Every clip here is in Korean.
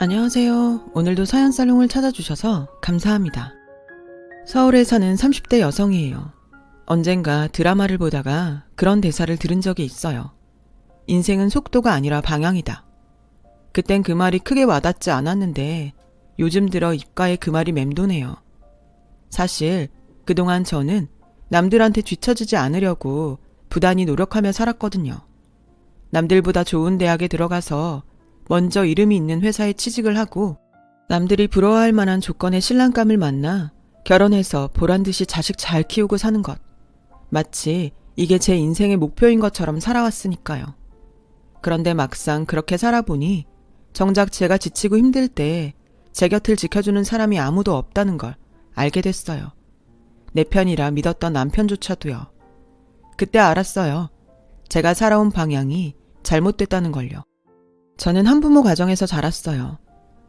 안녕하세요. 오늘도 사연살롱을 찾아주셔서 감사합니다. 서울에 사는 30대 여성이에요. 언젠가 드라마를 보다가 그런 대사를 들은 적이 있어요. 인생은 속도가 아니라 방향이다. 그땐 그 말이 크게 와닿지 않았는데 요즘 들어 입가에 그 말이 맴도네요. 사실 그동안 저는 남들한테 뒤처지지 않으려고 부단히 노력하며 살았거든요. 남들보다 좋은 대학에 들어가서 먼저 이름이 있는 회사에 취직을 하고 남들이 부러워할 만한 조건의 신랑감을 만나 결혼해서 보란듯이 자식 잘 키우고 사는 것. 마치 이게 제 인생의 목표인 것처럼 살아왔으니까요. 그런데 막상 그렇게 살아보니 정작 제가 지치고 힘들 때 제 곁을 지켜주는 사람이 아무도 없다는 걸 알게 됐어요. 내 편이라 믿었던 남편조차도요. 그때 알았어요. 제가 살아온 방향이 잘못됐다는 걸요. 저는 한부모 가정에서 자랐어요.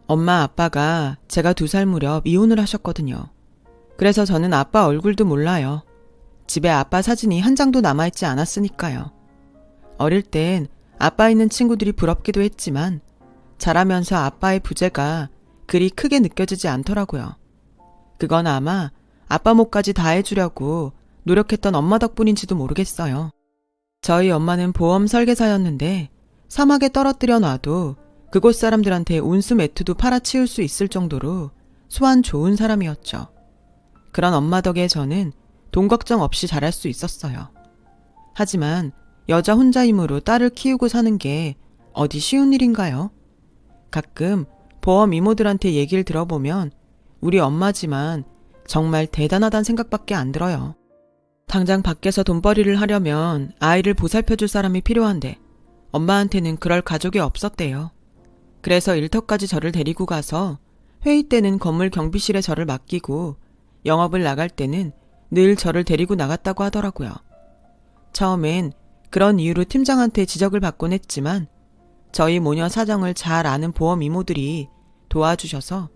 엄마 아빠가 제가 2살 무렵 이혼을 하셨거든요. 그래서 저는 아빠 얼굴도 몰라요. 집에 아빠 사진이 한 장도 남아있지 않았으니까요. 어릴 땐 아빠 있는 친구들이 부럽기도 했지만 자라면서 아빠의 부재가 그리 크게 느껴지지 않더라고요. 그건 아마 아빠 몫까지 다 해주려고 노력했던 엄마 덕분인지도 모르겠어요. 저희 엄마는 보험 설계사였는데 사막에 떨어뜨려 놔도 그곳 사람들한테 온수 매트도 팔아치울 수 있을 정도로 소환 좋은 사람이었죠. 그런 엄마 덕에 저는 돈 걱정 없이 자랄 수 있었어요. 하지만 여자 혼자 힘으로 딸을 키우고 사는 게 어디 쉬운 일인가요? 가끔 보험 이모들한테 얘기를 들어보면 우리 엄마지만 정말 대단하다는 생각밖에 안 들어요. 당장 밖에서 돈벌이를 하려면 아이를 보살펴줄 사람이 필요한데 엄마한테는 그럴 가족이 없었대요. 그래서 일터까지 저를 데리고 가서 회의 때는 건물 경비실에 저를 맡기고 영업을 나갈 때는 늘 저를 데리고 나갔다고 하더라고요. 처음엔 그런 이유로 팀장한테 지적을 받곤 했지만 저희 모녀 사정을 잘 아는 보험 이모들이 도와주셔서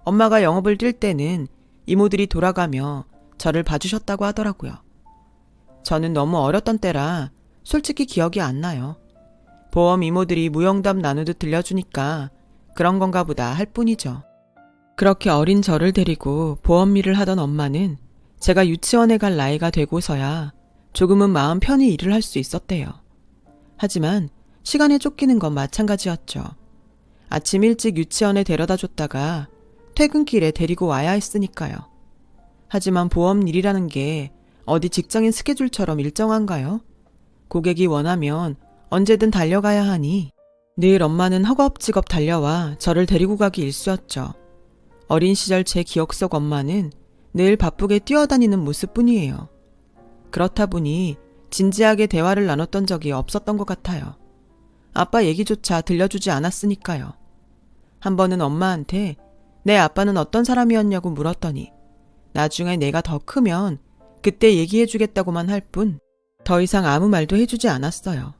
엄마가 영업을 뛸 때는 이모들이 돌아가며 저를 봐주셨다고 하더라고요. 저는 너무 어렸던 때라 솔직히 기억이 안 나요. 보험 이모들이 무용담 나누듯 들려주니까 그런 건가 보다 할 뿐이죠. 그렇게 어린 저를 데리고 보험 일을 하던 엄마는 제가 유치원에 갈 나이가 되고서야 조금은 마음 편히 일을 할 수 있었대요. 하지만 시간에 쫓기는 건 마찬가지였죠. 아침 일찍 유치원에 데려다 줬다가 퇴근길에 데리고 와야 했으니까요. 하지만 보험 일이라는 게 어디 직장인 스케줄처럼 일정한가요? 고객이 원하면 언제든 달려가야 하니 늘 엄마는 허겁지겁 달려와 저를 데리고 가기 일쑤였죠. 어린 시절 제 기억 속 엄마는 늘 바쁘게 뛰어다니는 모습뿐이에요. 그렇다 보니 진지하게 대화를 나눴던 적이 없었던 것 같아요. 아빠 얘기조차 들려주지 않았으니까요. 한 번은 엄마한테 내 아빠는 어떤 사람이었냐고 물었더니 나중에 내가 더 크면 그때 얘기해주겠다고만 할 뿐 더 이상 아무 말도 해주지 않았어요.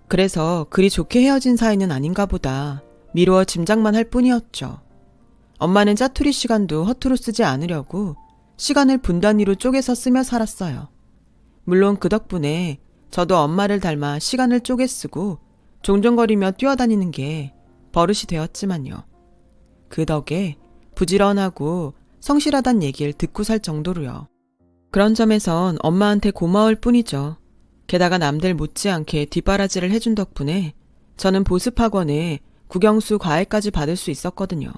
그래서 그리 좋게 헤어진 사이는 아닌가 보다 미루어 짐작만 할 뿐이었죠. 엄마는 짜투리 시간도 허투루 쓰지 않으려고 시간을 분 단위로 쪼개서 쓰며 살았어요. 물론 그 덕분에 저도 엄마를 닮아 시간을 쪼개 쓰고 종종거리며 뛰어다니는 게 버릇이 되었지만요. 그 덕에 부지런하고 성실하단 얘기를 듣고 살 정도로요. 그런 점에선 엄마한테 고마울 뿐이죠. 게다가 남들 못지않게 뒷바라지를 해준 덕분에 저는 보습학원에 국영수 과외까지 받을 수 있었거든요.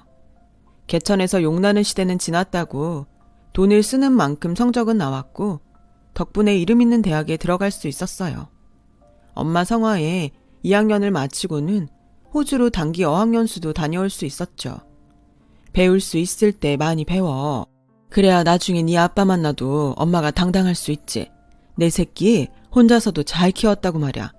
개천에서 용나는 시대는 지났다고 돈을 쓰는 만큼 성적은 나왔고 덕분에 이름 있는 대학에 들어갈 수 있었어요. 엄마 성화에 2학년을 마치고는 호주로 단기 어학연수도 다녀올 수 있었죠. 배울 수 있을 때 많이 배워. 그래야 나중에 네 아빠 만나도 엄마가 당당할 수 있지. 내 새끼 혼자서도 잘 키웠다고 말이야.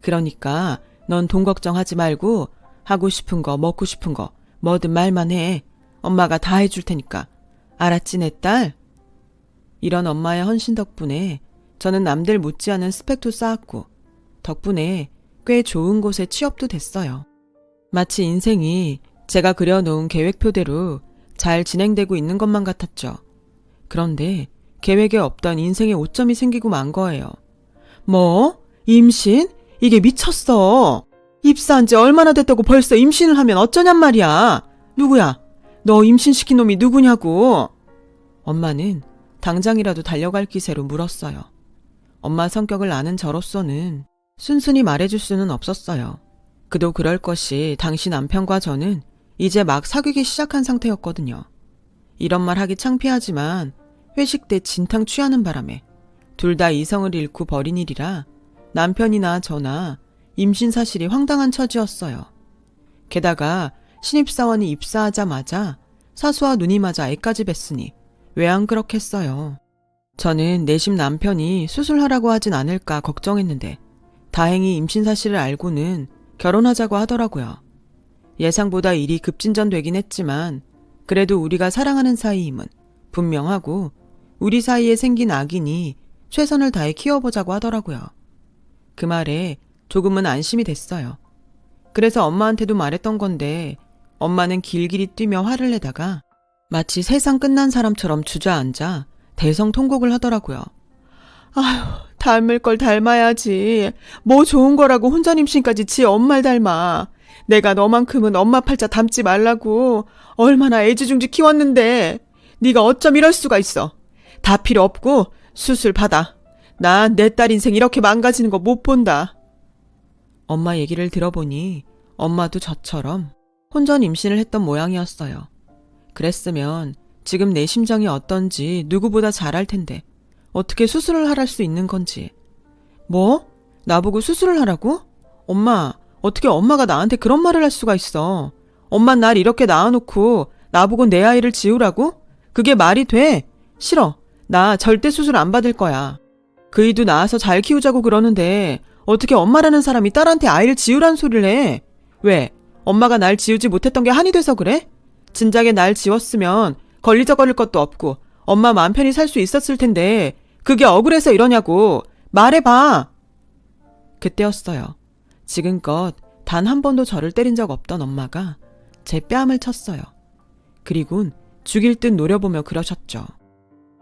그러니까 넌 돈 걱정하지 말고 하고 싶은 거 먹고 싶은 거 뭐든 말만 해. 엄마가 다 해줄 테니까. 알았지 내 딸? 이런 엄마의 헌신 덕분에 저는 남들 못지않은 스펙도 쌓았고 덕분에 꽤 좋은 곳에 취업도 됐어요. 마치 인생이 제가 그려놓은 계획표대로 잘 진행되고 있는 것만 같았죠. 그런데 계획에 없던 인생의 오점이 생기고 만 거예요. 뭐? 임신? 이게 미쳤어. 입사한 지 얼마나 됐다고 벌써 임신을 하면 어쩌냔 말이야. 누구야? 너 임신시킨 놈이 누구냐고. 엄마는 당장이라도 달려갈 기세로 물었어요. 엄마 성격을 아는 저로서는 순순히 말해줄 수는 없었어요. 그도 그럴 것이 당시 남편과 저는 이제 막 사귀기 시작한 상태였거든요. 이런 말 하기 창피하지만 회식 때 진탕 취하는 바람에 둘 다 이성을 잃고 버린 일이라 남편이나 저나 임신 사실이 황당한 처지였어요. 게다가 신입사원이 입사하자마자 사수와 눈이 맞아 애까지 뱄으니 왜 안 그렇겠어요. 저는 내심 남편이 수술하라고 하진 않을까 걱정했는데 다행히 임신 사실을 알고는 결혼하자고 하더라고요. 예상보다 일이 급진전되긴 했지만 그래도 우리가 사랑하는 사이임은 분명하고 우리 사이에 생긴 악인이 최선을 다해 키워보자고 하더라고요. 그 말에 조금은 안심이 됐어요. 그래서 엄마한테도 말했던 건데 엄마는 길길이 뛰며 화를 내다가 마치 세상 끝난 사람처럼 주저앉아 대성통곡을 하더라고요. 아휴, 닮을 걸 닮아야지. 뭐 좋은 거라고 혼전 임신까지 지 엄마를 닮아. 내가 너만큼은 엄마 팔자 닮지 말라고 얼마나 애지중지 키웠는데 네가 어쩜 이럴 수가 있어. 다 필요 없고 수술 받아. 난 내 딸 인생 이렇게 망가지는 거 못 본다. 엄마 얘기를 들어보니 엄마도 저처럼 혼전 임신을 했던 모양이었어요. 그랬으면 지금 내 심정이 어떤지 누구보다 잘 알 텐데 어떻게 수술을 하랄 수 있는 건지. 뭐? 나보고 수술을 하라고? 엄마, 어떻게 엄마가 나한테 그런 말을 할 수가 있어. 엄마 날 이렇게 낳아놓고 나보고 내 아이를 지우라고? 그게 말이 돼? 싫어. 나 절대 수술 안 받을 거야. 그이도 낳아서 잘 키우자고 그러는데 어떻게 엄마라는 사람이 딸한테 아이를 지우라는 소리를 해? 왜? 엄마가 날 지우지 못했던 게 한이 돼서 그래? 진작에 날 지웠으면 걸리적거릴 것도 없고 엄마 마음 편히 살 수 있었을 텐데 그게 억울해서 이러냐고. 말해봐. 그때였어요. 지금껏 단 한 번도 저를 때린 적 없던 엄마가 제 뺨을 쳤어요. 그리곤 죽일 듯 노려보며 그러셨죠.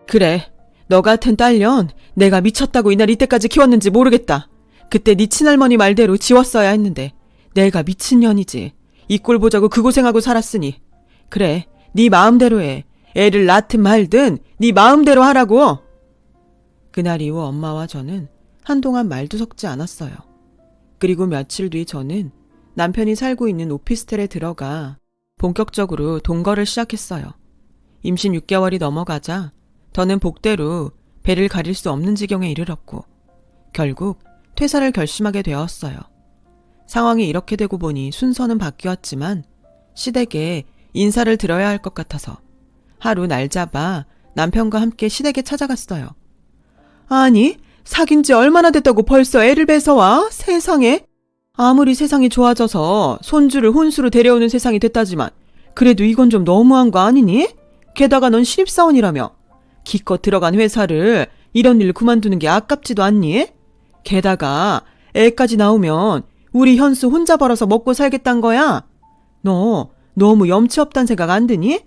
그래, 너 같은 딸년 내가 미쳤다고 이날 이때까지 키웠는지 모르겠다. 그때 네 친할머니 말대로 지웠어야 했는데 내가 미친년이지. 이 꼴 보자고 그 고생하고 살았으니. 그래, 네 마음대로 해. 애를 낳든 말든 네 마음대로 하라고. 그날 이후 엄마와 저는 한동안 말도 섞지 않았어요. 그리고 며칠 뒤 저는 남편이 살고 있는 오피스텔에 들어가 본격적으로 동거를 시작했어요. 임신 6개월이 넘어가자 더는 복대로 배를 가릴 수 없는 지경에 이르렀고 결국 퇴사를 결심하게 되었어요. 상황이 이렇게 되고 보니 순서는 바뀌었지만 시댁에 인사를 드려야 할 것 같아서 하루 날 잡아 남편과 함께 시댁에 찾아갔어요. 아니, 사귄 지 얼마나 됐다고 벌써 애를 뵈서와? 세상에. 아무리 세상이 좋아져서 손주를 혼수로 데려오는 세상이 됐다지만 그래도 이건 좀 너무한 거 아니니? 게다가 넌 신입사원이라며. 기껏 들어간 회사를 이런 일 그만두는 게 아깝지도 않니? 게다가 애까지 나오면 우리 현수 혼자 벌어서 먹고 살겠단 거야? 너 너무 염치 없단 생각 안 드니?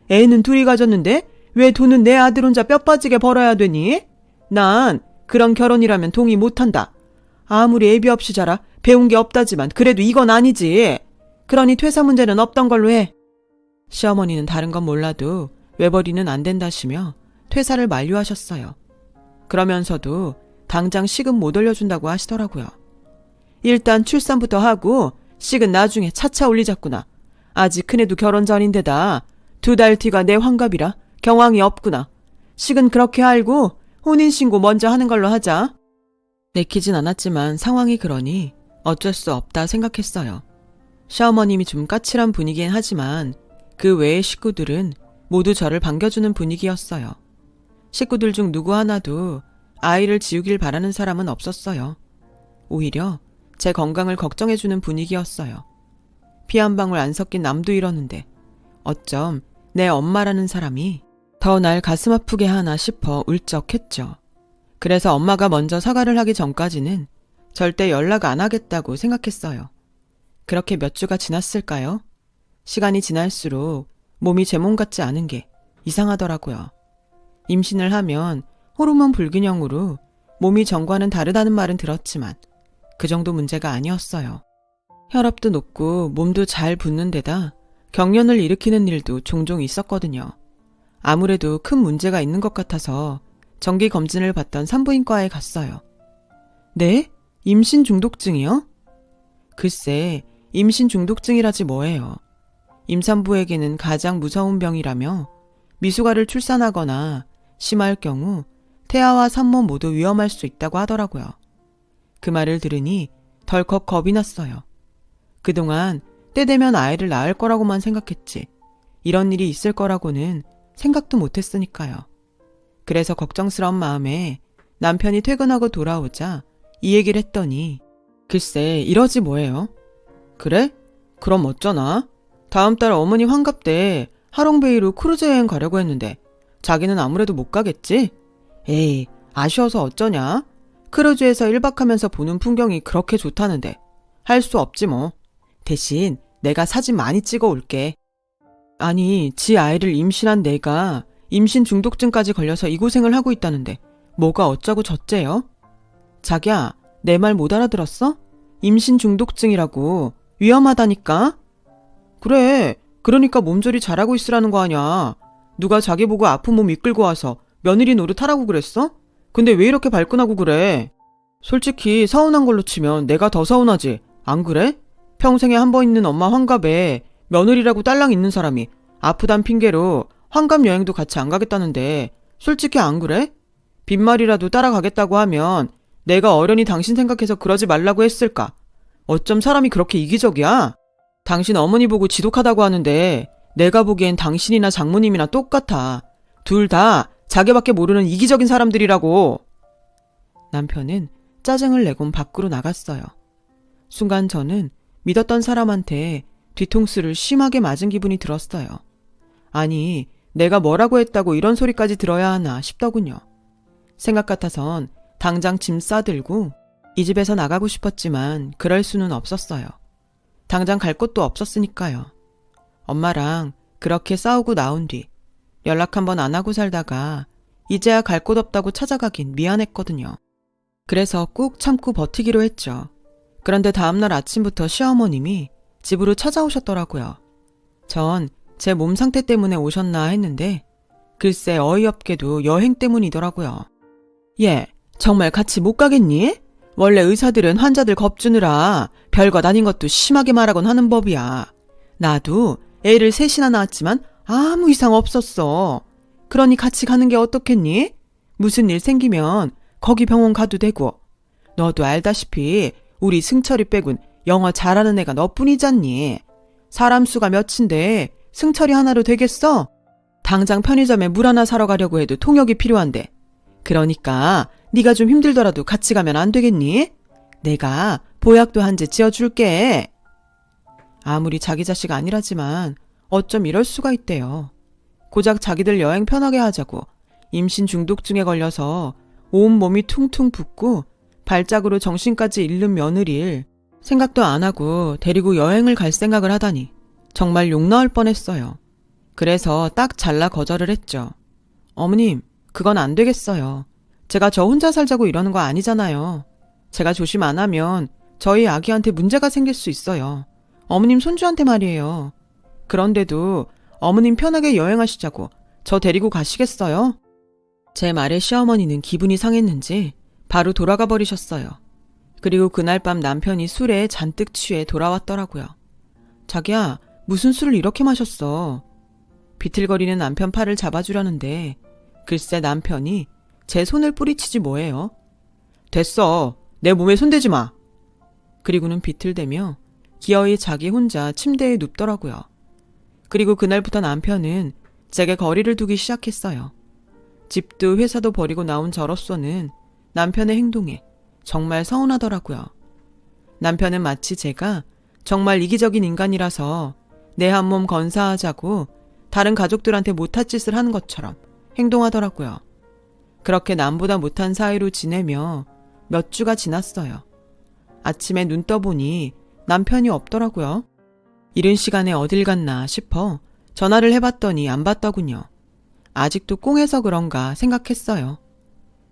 애는 둘이 가졌는데 왜 돈은 내 아들 혼자 뼈 빠지게 벌어야 되니? 난 그런 결혼이라면 동의 못한다. 아무리 애비 없이 자라 배운 게 없다지만 그래도 이건 아니지. 그러니 퇴사 문제는 없던 걸로 해. 시어머니는 다른 건 몰라도 외벌이는 안 된다시며 퇴사를 만류하셨어요. 그러면서도 당장 시급 못 올려준다고 하시더라고요. 일단 출산부터 하고 식은 나중에 차차 올리자꾸나. 아직 큰애도 결혼 전인데다 2달 뒤가 내 환갑이라 경황이 없구나. 식은 그렇게 알고 혼인신고 먼저 하는 걸로 하자. 내키진 않았지만 상황이 그러니 어쩔 수 없다 생각했어요. 시어머님이 좀 까칠한 분위기긴 하지만 그 외의 식구들은 모두 저를 반겨주는 분위기였어요. 식구들 중 누구 하나도 아이를 지우길 바라는 사람은 없었어요. 오히려 제 건강을 걱정해주는 분위기였어요. 피 한 방울 안 섞인 남도 이러는데 어쩜 내 엄마라는 사람이 더 날 가슴 아프게 하나 싶어 울적했죠. 그래서 엄마가 먼저 사과를 하기 전까지는 절대 연락 안 하겠다고 생각했어요. 그렇게 몇 주가 지났을까요? 시간이 지날수록 몸이 제 몸 같지 않은 게 이상하더라고요. 임신을 하면 호르몬 불균형으로 몸이 전과는 다르다는 말은 들었지만 그 정도 문제가 아니었어요. 혈압도 높고 몸도 잘 붓는 데다 경련을 일으키는 일도 종종 있었거든요. 아무래도 큰 문제가 있는 것 같아서 정기 검진을 받던 산부인과에 갔어요. 네? 임신 중독증이요? 글쎄, 임신 중독증이라지 뭐예요. 임산부에게는 가장 무서운 병이라며 미숙아를 출산하거나 심할 경우 태아와 산모 모두 위험할 수 있다고 하더라고요. 그 말을 들으니 덜컥 겁이 났어요. 그동안 때 되면 아이를 낳을 거라고만 생각했지 이런 일이 있을 거라고는 생각도 못했으니까요. 그래서 걱정스러운 마음에 남편이 퇴근하고 돌아오자 이 얘기를 했더니 글쎄 이러지 뭐예요? 그래? 그럼 어쩌나? 다음 달 어머니 환갑 때 하롱베이로 크루즈 여행 가려고 했는데 자기는 아무래도 못 가겠지? 에이, 아쉬워서 어쩌냐? 크루즈에서 1박 하면서 보는 풍경이 그렇게 좋다는데 할 수 없지 뭐. 대신 내가 사진 많이 찍어 올게. 아니, 지 아이를 임신한 내가 임신 중독증까지 걸려서 이 고생을 하고 있다는데 뭐가 어쩌고 저째요? 자기야, 내 말 못 알아들었어? 임신 중독증이라고. 위험하다니까? 그래, 그러니까 몸조리 잘하고 있으라는 거 아냐. 누가 자기 보고 아픈 몸 이끌고 와서 며느리 노릇하라고 그랬어? 근데 왜 이렇게 발끈하고 그래? 솔직히 서운한 걸로 치면 내가 더 서운하지. 안 그래? 평생에 한 번 있는 엄마 환갑에 며느리라고 딸랑 있는 사람이 아프단 핑계로 환갑 여행도 같이 안 가겠다는데 솔직히 안 그래? 빈말이라도 따라가겠다고 하면 내가 어련히 당신 생각해서 그러지 말라고 했을까? 어쩜 사람이 그렇게 이기적이야? 당신 어머니 보고 지독하다고 하는데 내가 보기엔 당신이나 장모님이나 똑같아. 둘 다 자기밖에 모르는 이기적인 사람들이라고. 남편은 짜증을 내곤 밖으로 나갔어요. 순간 저는 믿었던 사람한테 뒤통수를 심하게 맞은 기분이 들었어요. 아니, 내가 뭐라고 했다고 이런 소리까지 들어야 하나 싶더군요. 생각 같아선 당장 짐 싸들고 이 집에서 나가고 싶었지만 그럴 수는 없었어요. 당장 갈 곳도 없었으니까요. 엄마랑 그렇게 싸우고 나온 뒤 연락 한번 안 하고 살다가 이제야 갈 곳 없다고 찾아가긴 미안했거든요. 그래서 꾹 참고 버티기로 했죠. 그런데 다음날 아침부터 시어머님이 집으로 찾아오셨더라고요. 전 제 몸 상태 때문에 오셨나 했는데 글쎄 어이없게도 여행 때문이더라고요. 얘, 정말 같이 못 가겠니? 원래 의사들은 환자들 겁주느라 별것 아닌 것도 심하게 말하곤 하는 법이야. 나도 애를 셋이나 낳았지만 아무 이상 없었어. 그러니 같이 가는 게 어떻겠니? 무슨 일 생기면 거기 병원 가도 되고. 너도 알다시피 우리 승철이 빼곤 영어 잘하는 애가 너뿐이잖니. 사람 수가 몇인데 승철이 하나로 되겠어? 당장 편의점에 물 하나 사러 가려고 해도 통역이 필요한데. 그러니까 네가 좀 힘들더라도 같이 가면 안 되겠니? 내가 보약도 한 제 지어줄게. 아무리 자기 자식 아니라지만 어쩜 이럴 수가 있대요. 고작 자기들 여행 편하게 하자고 임신 중독증에 걸려서 온몸이 퉁퉁 붓고 발작으로 정신까지 잃는 며느리를 생각도 안 하고 데리고 여행을 갈 생각을 하다니 정말 욕 나올 뻔했어요. 그래서 딱 잘라 거절을 했죠. 어머님, 그건 안 되겠어요. 제가 저 혼자 살자고 이러는 거 아니잖아요. 제가 조심 안 하면 저희 아기한테 문제가 생길 수 있어요. 어머님 손주한테 말이에요. 그런데도 어머님 편하게 여행하시자고 저 데리고 가시겠어요? 제 말에 시어머니는 기분이 상했는지 바로 돌아가 버리셨어요. 그리고 그날 밤 남편이 술에 잔뜩 취해 돌아왔더라고요. 자기야, 무슨 술을 이렇게 마셨어? 비틀거리는 남편 팔을 잡아주려는데 글쎄 남편이 제 손을 뿌리치지 뭐예요? 됐어. 내 몸에 손대지 마. 그리고는 비틀대며 기어이 자기 혼자 침대에 눕더라고요. 그리고 그날부터 남편은 제게 거리를 두기 시작했어요. 집도 회사도 버리고 나온 저로서는 남편의 행동에 정말 서운하더라고요. 남편은 마치 제가 정말 이기적인 인간이라서 내 한 몸 건사하자고 다른 가족들한테 못할 짓을 하는 것처럼 행동하더라고요. 그렇게 남보다 못한 사이로 지내며 몇 주가 지났어요. 아침에 눈 떠보니 남편이 없더라고요. 이른 시간에 어딜 갔나 싶어 전화를 해봤더니 안 받더군요. 아직도 꽁해서 그런가 생각했어요.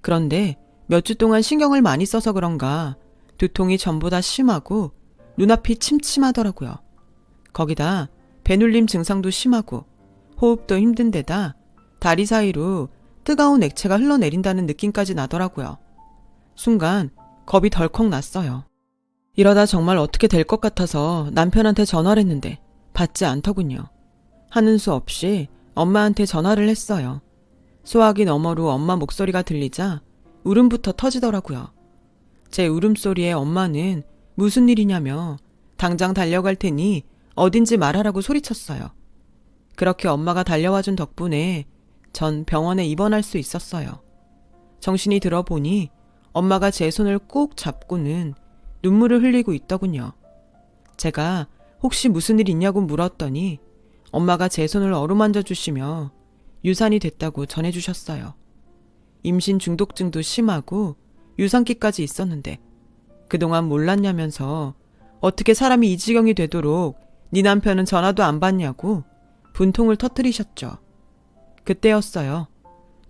그런데 몇 주 동안 신경을 많이 써서 그런가 두통이 전보다 심하고 눈앞이 침침하더라고요. 거기다 배눌림 증상도 심하고 호흡도 힘든 데다 다리 사이로 뜨거운 액체가 흘러내린다는 느낌까지 나더라고요. 순간 겁이 덜컥 났어요. 이러다 정말 어떻게 될 것 같아서 남편한테 전화를 했는데 받지 않더군요. 하는 수 없이 엄마한테 전화를 했어요. 소화기 너머로 엄마 목소리가 들리자 울음부터 터지더라고요. 제 울음소리에 엄마는 무슨 일이냐며 당장 달려갈 테니 어딘지 말하라고 소리쳤어요. 그렇게 엄마가 달려와준 덕분에 전 병원에 입원할 수 있었어요. 정신이 들어보니 엄마가 제 손을 꼭 잡고는 눈물을 흘리고 있더군요. 제가 혹시 무슨 일 있냐고 물었더니 엄마가 제 손을 어루만져 주시며 유산이 됐다고 전해주셨어요. 임신 중독증도 심하고 유산기까지 있었는데 그동안 몰랐냐면서 어떻게 사람이 이 지경이 되도록 네 남편은 전화도 안 받냐고 분통을 터뜨리셨죠. 그때였어요.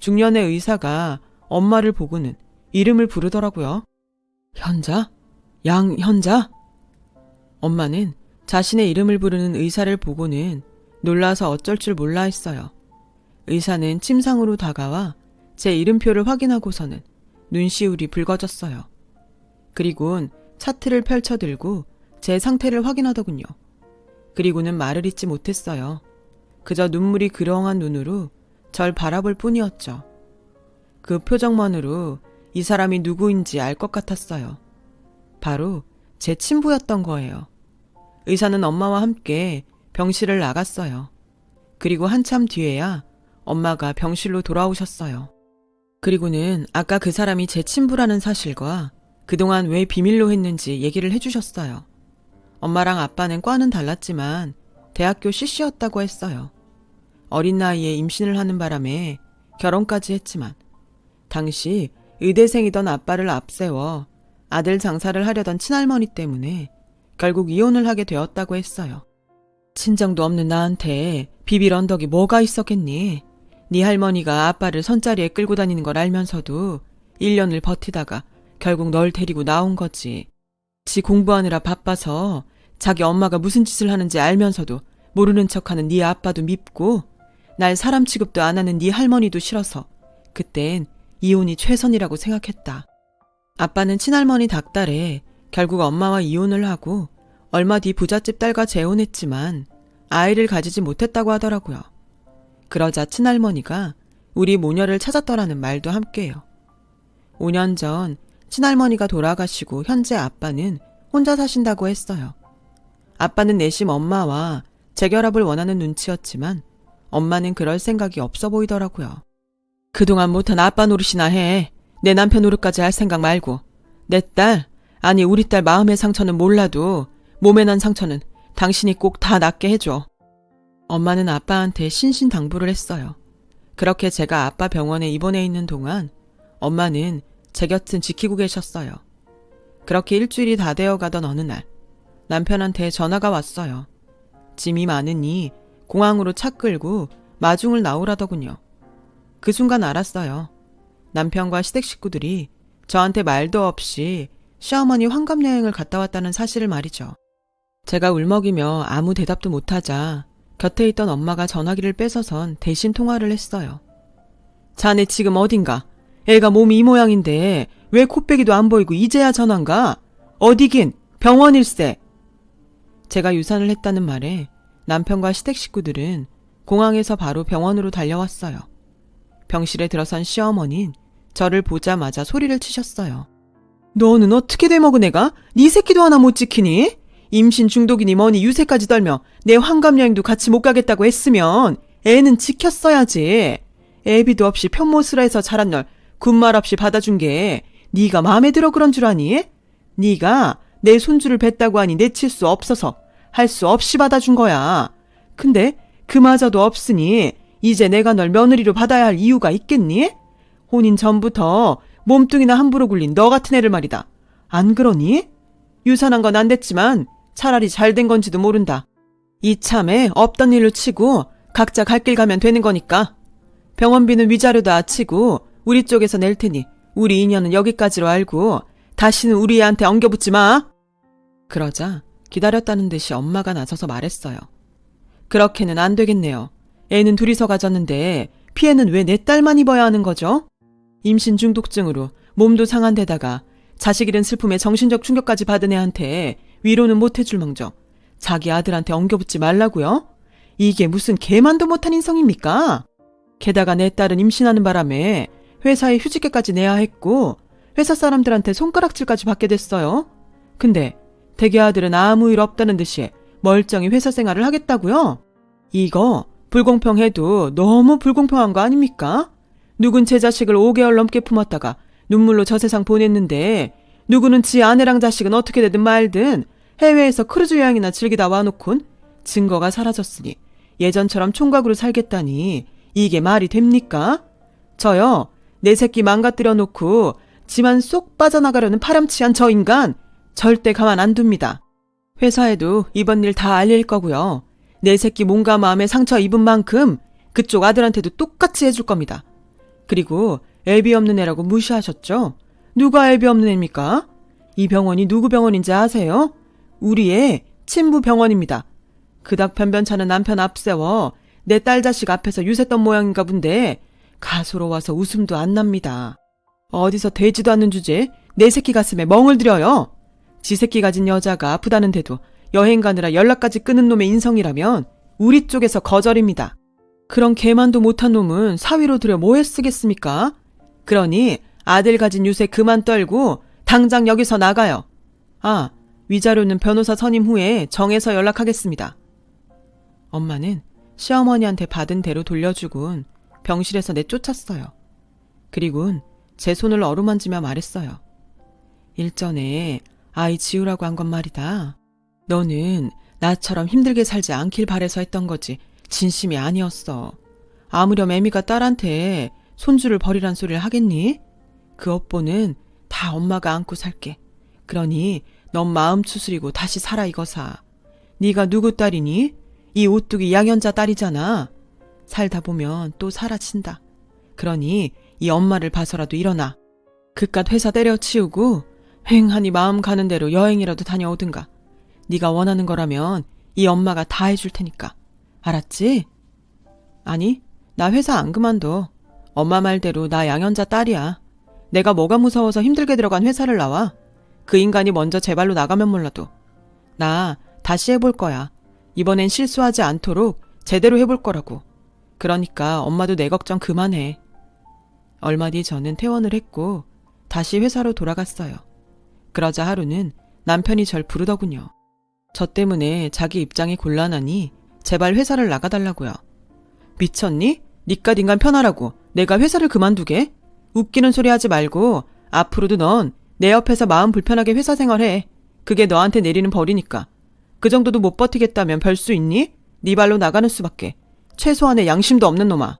중년의 의사가 엄마를 보고는 이름을 부르더라고요. 현자? 양현자? 엄마는 자신의 이름을 부르는 의사를 보고는 놀라서 어쩔 줄 몰라 했어요. 의사는 침상으로 다가와 제 이름표를 확인하고서는 눈시울이 붉어졌어요. 그리고는 차트를 펼쳐들고 제 상태를 확인하더군요. 그리고는 말을 잇지 못했어요. 그저 눈물이 그렁한 눈으로 절 바라볼 뿐이었죠. 그 표정만으로 이 사람이 누구인지 알 것 같았어요. 바로 제 친부였던 거예요. 의사는 엄마와 함께 병실을 나갔어요. 그리고 한참 뒤에야 엄마가 병실로 돌아오셨어요. 그리고는 아까 그 사람이 제 친부라는 사실과 그동안 왜 비밀로 했는지 얘기를 해주셨어요. 엄마랑 아빠는 과는 달랐지만 대학교 CC였다고 했어요. 어린 나이에 임신을 하는 바람에 결혼까지 했지만 당시 의대생이던 아빠를 앞세워 아들 장사를 하려던 친할머니 때문에 결국 이혼을 하게 되었다고 했어요. 친정도 없는 나한테 비빌 언덕이 뭐가 있었겠니? 네 할머니가 아빠를 선자리에 끌고 다니는 걸 알면서도 1년을 버티다가 결국 널 데리고 나온 거지. 지 공부하느라 바빠서 자기 엄마가 무슨 짓을 하는지 알면서도 모르는 척하는 네 아빠도 밉고 날 사람 취급도 안 하는 네 할머니도 싫어서 그땐 이혼이 최선이라고 생각했다. 아빠는 친할머니 닥달에 결국 엄마와 이혼을 하고 얼마 뒤 부잣집 딸과 재혼했지만 아이를 가지지 못했다고 하더라고요. 그러자 친할머니가 우리 모녀를 찾았더라는 말도 함께해요. 5년 전 친할머니가 돌아가시고 현재 아빠는 혼자 사신다고 했어요. 아빠는 내심 엄마와 재결합을 원하는 눈치였지만 엄마는 그럴 생각이 없어 보이더라고요. 그동안 못한 아빠 노릇이나 해. 내 남편 노릇까지 할 생각 말고. 내 딸, 아니 우리 딸 마음의 상처는 몰라도 몸에 난 상처는 당신이 꼭 다 낫게 해줘. 엄마는 아빠한테 신신당부를 했어요. 그렇게 제가 아빠 병원에 입원해 있는 동안 엄마는 제 곁은 지키고 계셨어요. 그렇게 일주일이 다 되어가던 어느 날 남편한테 전화가 왔어요. 짐이 많으니 공항으로 차 끌고 마중을 나오라더군요. 그 순간 알았어요. 남편과 시댁 식구들이 저한테 말도 없이 시어머니 환갑여행을 갔다 왔다는 사실을 말이죠. 제가 울먹이며 아무 대답도 못하자 곁에 있던 엄마가 전화기를 뺏어선 대신 통화를 했어요. 자네 지금 어딘가? 애가 몸이 이 모양인데 왜 코빼기도 안 보이고 이제야 전화인가? 어디긴 병원일세. 제가 유산을 했다는 말에 남편과 시댁 식구들은 공항에서 바로 병원으로 달려왔어요. 병실에 들어선 시어머니는 저를 보자마자 소리를 치셨어요. 너는 어떻게 돼먹은 애가? 네 새끼도 하나 못 지키니? 임신 중독이니 뭐니 유세까지 떨며 내 환갑여행도 같이 못 가겠다고 했으면 애는 지켰어야지. 애비도 없이 편모스라 해서 자란 널 군말 없이 받아준 게 네가 마음에 들어 그런 줄 아니? 네가 내 손주를 뵀다고 하니 내칠 수 없어서 할 수 없이 받아준 거야. 근데 그마저도 없으니 이제 내가 널 며느리로 받아야 할 이유가 있겠니? 혼인 전부터 몸뚱이나 함부로 굴린 너 같은 애를 말이다. 안 그러니? 유산한 건 안 됐지만 차라리 잘 된 건지도 모른다. 이참에 없던 일로 치고 각자 갈 길 가면 되는 거니까. 병원비는 위자료 다 치고 우리 쪽에서 낼 테니 우리 인연은 여기까지로 알고 다시는 우리 애한테 엉겨붙지 마. 그러자 기다렸다는 듯이 엄마가 나서서 말했어요. 그렇게는 안 되겠네요. 애는 둘이서 가졌는데 피해는 왜 내 딸만 입어야 하는 거죠? 임신 중독증으로 몸도 상한 데다가 자식 잃은 슬픔에 정신적 충격까지 받은 애한테 위로는 못 해줄 망정 자기 아들한테 엉겨붙지 말라고요? 이게 무슨 개만도 못한 인성입니까? 게다가 내 딸은 임신하는 바람에 회사에 휴직계까지 내야 했고 회사 사람들한테 손가락질까지 받게 됐어요. 근데 대개 아들은 아무 일 없다는 듯이 멀쩡히 회사 생활을 하겠다고요? 이거 불공평해도 너무 불공평한 거 아닙니까? 누군 제 자식을 5개월 넘게 품었다가 눈물로 저 세상 보냈는데 누구는 지 아내랑 자식은 어떻게 되든 말든 해외에서 크루즈 여행이나 즐기다 와놓곤 증거가 사라졌으니 예전처럼 총각으로 살겠다니 이게 말이 됩니까? 저요, 내 새끼 망가뜨려 놓고 지만 쏙 빠져나가려는 파렴치한 저 인간 절대 가만 안 둡니다. 회사에도 이번 일 다 알릴 거고요. 내 새끼 몸과 마음에 상처 입은 만큼 그쪽 아들한테도 똑같이 해줄 겁니다. 그리고 애비 없는 애라고 무시하셨죠? 누가 애비 없는 애입니까? 이 병원이 누구 병원인지 아세요? 우리 애 친부 병원입니다. 그닥 변변찮은 남편 앞세워 내 딸 자식 앞에서 유세던 모양인가 본데 가소로워서 웃음도 안 납니다. 어디서 되지도 않는 주제에 내 새끼 가슴에 멍을 들여요. 지 새끼 가진 여자가 아프다는데도 여행 가느라 연락까지 끊은 놈의 인성이라면 우리 쪽에서 거절입니다. 그런 개만도 못한 놈은 사위로 들여 뭐에 쓰겠습니까? 그러니 아들 가진 유세 그만 떨고 당장 여기서 나가요. 아, 위자료는 변호사 선임 후에 정해서 연락하겠습니다. 엄마는 시어머니한테 받은 대로 돌려주곤 병실에서 내쫓았어요. 그리곤 제 손을 어루만지며 말했어요. 일전에 아이 지우라고 한 건 말이다. 너는 나처럼 힘들게 살지 않길 바래서 했던 거지 진심이 아니었어. 아무렴 애미가 딸한테 손주를 버리란 소리를 하겠니? 그 업보는 다 엄마가 안고 살게. 그러니 넌 마음 추스리고 다시 살아 이거사. 네가 누구 딸이니? 이 오뚜기 양현자 딸이잖아. 살다 보면 또 사라친다. 그러니 이 엄마를 봐서라도 일어나. 그깟 회사 때려치우고 휑하니 마음 가는 대로 여행이라도 다녀오든가. 네가 원하는 거라면 이 엄마가 다 해줄 테니까. 알았지? 아니, 나 회사 안 그만둬. 엄마 말대로 나 양현자 딸이야. 내가 뭐가 무서워서 힘들게 들어간 회사를 나와. 그 인간이 먼저 제 발로 나가면 몰라도. 나 다시 해볼 거야. 이번엔 실수하지 않도록 제대로 해볼 거라고. 그러니까 엄마도 내 걱정 그만해. 얼마 뒤 저는 퇴원을 했고 다시 회사로 돌아갔어요. 그러자 하루는 남편이 절 부르더군요. 저 때문에 자기 입장이 곤란하니 제발 회사를 나가달라고요. 미쳤니? 니깟 인간 편하라고 내가 회사를 그만두게? 웃기는 소리 하지 말고 앞으로도 넌 내 옆에서 마음 불편하게 회사 생활해. 그게 너한테 내리는 벌이니까. 그 정도도 못 버티겠다면 별 수 있니? 네 발로 나가는 수밖에. 최소한의 양심도 없는 놈아.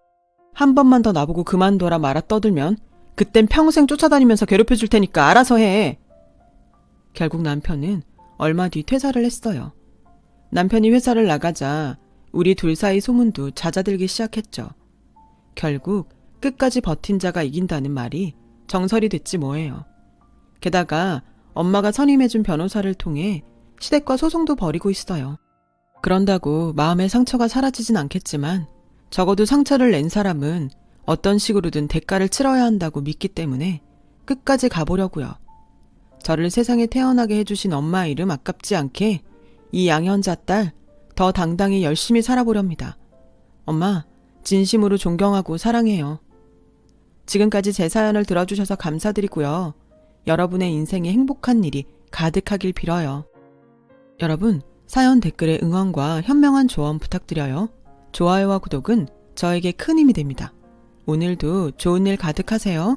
한 번만 더 나보고 그만둬라 말아 떠들면 그땐 평생 쫓아다니면서 괴롭혀줄 테니까 알아서 해. 결국 남편은 얼마 뒤 퇴사를 했어요. 남편이 회사를 나가자 우리 둘 사이 소문도 잦아들기 시작했죠. 결국 끝까지 버틴 자가 이긴다는 말이 정설이 됐지 뭐예요. 게다가 엄마가 선임해준 변호사를 통해 시댁과 소송도 벌이고 있어요. 그런다고 마음의 상처가 사라지진 않겠지만 적어도 상처를 낸 사람은 어떤 식으로든 대가를 치러야 한다고 믿기 때문에 끝까지 가보려고요. 저를 세상에 태어나게 해주신 엄마 이름 아깝지 않게 이 양현자 딸 더 당당히 열심히 살아보렵니다. 엄마, 진심으로 존경하고 사랑해요. 지금까지 제 사연을 들어주셔서 감사드리고요. 여러분의 인생에 행복한 일이 가득하길 빌어요. 여러분, 사연 댓글에 응원과 현명한 조언 부탁드려요. 좋아요와 구독은 저에게 큰 힘이 됩니다. 오늘도 좋은 일 가득하세요.